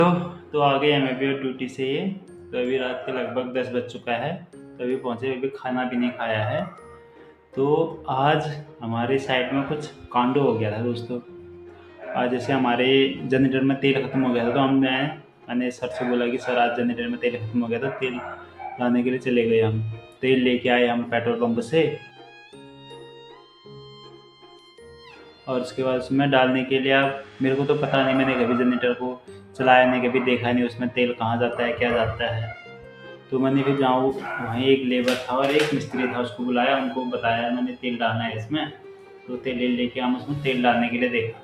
तो आ गए हम अभी ड्यूटी से ये। तो अभी रात के लगभग 10 बज चुका है। तो अभी पहुँचे, अभी खाना भी नहीं खाया है। तो आज हमारे साइड में कुछ कांड हो गया था दोस्तों। आज जैसे हमारे जनरेटर में तेल ख़त्म हो गया था, तो मैंने सर से बोला कि सर आज जनरेटर में तेल ख़त्म हो गया था, तेल लाने के लिए चले गए हम। तेल लेके आए हम पेट्रोल पंप से, और उसके बाद उसमें डालने के लिए, अब मेरे को तो पता नहीं, मैंने कभी जनरेटर को चलाया नहीं, कभी देखा नहीं उसमें तेल कहाँ जाता है, क्या जाता है। तो मैंने फिर जहाँ वो वहीं एक लेबर था और एक मिस्त्री था, उसको बुलाया, उनको बताया मैंने तेल डालना है इसमें। तो तेल लेके हम उसमें तेल डालने के लिए देखा।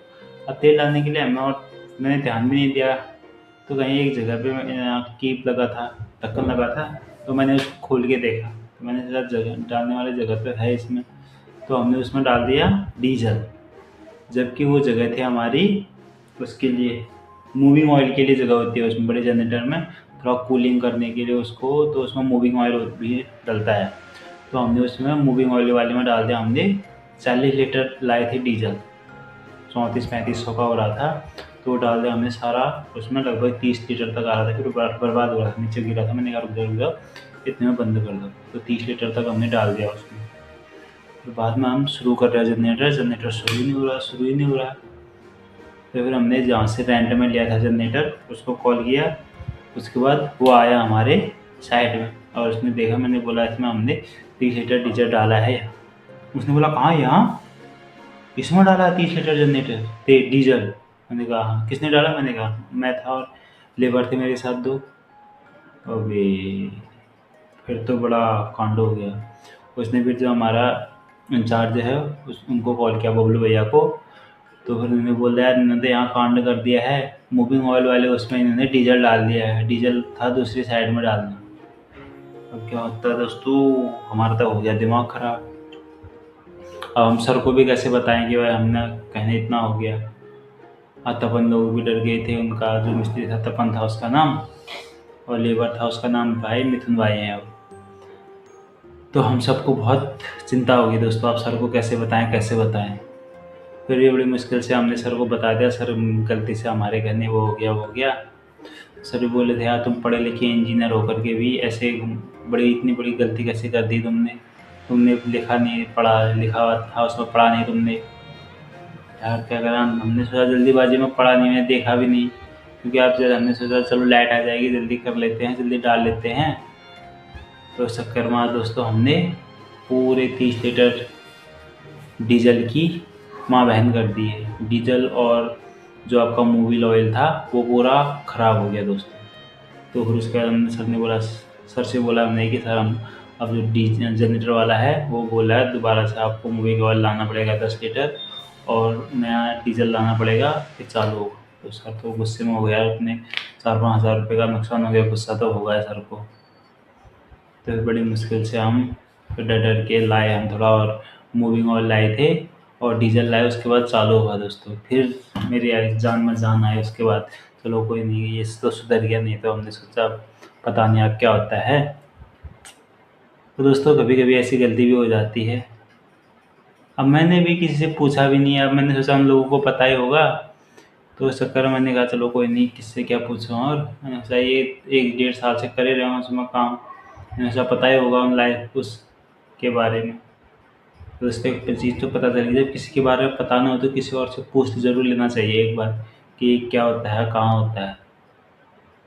अब तेल डालने के लिए हमें, और मैंने ध्यान भी नहीं दिया, तो कहीं एक जगह पे कीप लगा था, ढक्कन लगा था। तो मैंने उसको खोल के देखा, तो मैंने सोचा जगह डालने वाली जगह तो है इसमें। तो हमने उसमें डाल दिया डीजल, जबकि वो जगह थी हमारी उसके लिए, मूविंग ऑयल के लिए जगह होती है उसमें बड़े जनरेटर में, थोड़ा कूलिंग करने के लिए उसको, तो उसमें मूविंग ऑयल भी डलता है। तो हमने उसमें मूविंग ऑयल वाले में डाल दिया हमने। 40 लीटर लाए थे डीजल, 34-35 का हो रहा था। तो वो डाल दिया हमने सारा, उसमें लगभग 30 लीटर तक आ रहा था, फिर बर्बाद हो रहा था, नीचे गिरा था। मैंने कहा रुक जाओ रुक जाओ, इतने में बंद कर दो। तो 30 लीटर तक हमने डाल दिया उसमें। फिर बाद में हम शुरू कर रहे हैं जनरेटर, जनरेटर शुरू ही नहीं हो रहा, शुरू ही नहीं हो रहा। तो फिर हमने जहाँ से रेंट में लिया था जनरेटर, उसको कॉल किया। उसके बाद वो आया हमारे साइड में, और उसने देखा, मैंने बोला इसमें हमने 30 लीटर डीजल डाला है। उसने बोला कहाँ, यहाँ इसमें डाला है 30 लीटर जनरेटर ते डीजल। मैंने कहा हाँ। किसने डाला? मैंने कहा मैं था, और लेबर थे मेरे साथ 2। अबे फिर तो बड़ा कांड हो गया। उसने फिर जो हमारा इंचार्ज है उनको कॉल किया, बबलू भैया को। तो फिर उन्होंने बोला यार इन्होंने तो यहाँ कांड कर दिया है, मूविंग ऑयल वाले उसमें इन्होंने डीजल डाल दिया है, डीजल था दूसरी साइड में डालना। अब क्या होता है दोस्तों, हमारा तो हो गया दिमाग खराब। अब हम सर को भी कैसे बताएं कि भाई हमने कहने इतना हो गया। तपन लोग भी डर गए थे, उनका जो मिस्त्री था तपन था उसका नाम, और लेबर था उसका नाम भाई मिथुन भाई हैं अब। तो हम सबको बहुत चिंता होगी दोस्तों, आप सर को कैसे बताएं, कैसे बताएं। फिर ये बड़ी मुश्किल से हमने सर को बता दिया, सर गलती से हमारे कहने वो हो गया, वो हो गया। सर भी बोले थे यार तुम पढ़े लिखे इंजीनियर होकर के भी ऐसे बड़ी इतनी बड़ी गलती कैसे कर दी तुमने, तुमने लिखा नहीं, पढ़ा लिखा हुआ था उसमें, पढ़ा नहीं तुमने। यार क्या करा, हमने सोचा जल्दीबाजी में पढ़ा नहीं, मैंने देखा भी नहीं, क्योंकि आप जरा, हमने सोचा चलो लाइट आ जाएगी जल्दी कर लेते हैं, जल्दी डाल लेते हैं। तो इस चक्कर में दोस्तों हमने पूरे 30 लीटर डीजल की माँ बहन कर दी है। डीजल और जो आपका मूविल ऑयल था वो पूरा ख़राब हो गया दोस्तों। तो फिर उसके बाद हमने, सर ने बोला, सर से बोला हमने कि सर हम अब जो जनरेटर वाला है वो बोला है दोबारा से आपको मूविंग ऑयल लाना पड़ेगा 10 लीटर, और नया डीजल लाना पड़ेगा, फिर चालू होगा। तो सर तो गुस्से में हो गया, अपने 4-5 हज़ार रुपये का नुकसान हो गया, गुस्सा तो होगा सर को। तो फिर बड़ी मुश्किल से हम फिर डर डर के लाए, हम थोड़ा और मूविंग ऑयल लाए थे और डीजल लाए, उसके बाद चालू हुआ दोस्तों। फिर मेरी जान में जान आई उसके बाद। चलो कोई नहीं, ये तो सुधर गया, नहीं तो हमने सोचा पता नहीं अब क्या होता है। तो दोस्तों कभी कभी ऐसी गलती भी हो जाती है। अब मैंने भी किसी से पूछा भी नहीं, अब मैंने सोचा हम लोगों को पता ही होगा, तो इस चक्कर में मैंने कहा चलो कोई नहीं, किससे क्या पूछूं। और मैंने सोचा ये 1-1.5 साल से करे रहे हूँ उसमें काम, मैंने सोचा पता ही होगा उन लाइफ उसके बारे में। तो इससे एक चीज़ तो पता चली, जब किसी के बारे में पता ना हो तो किसी और से पूछ तो ज़रूर लेना चाहिए एक बार कि क्या होता है, कहाँ होता है।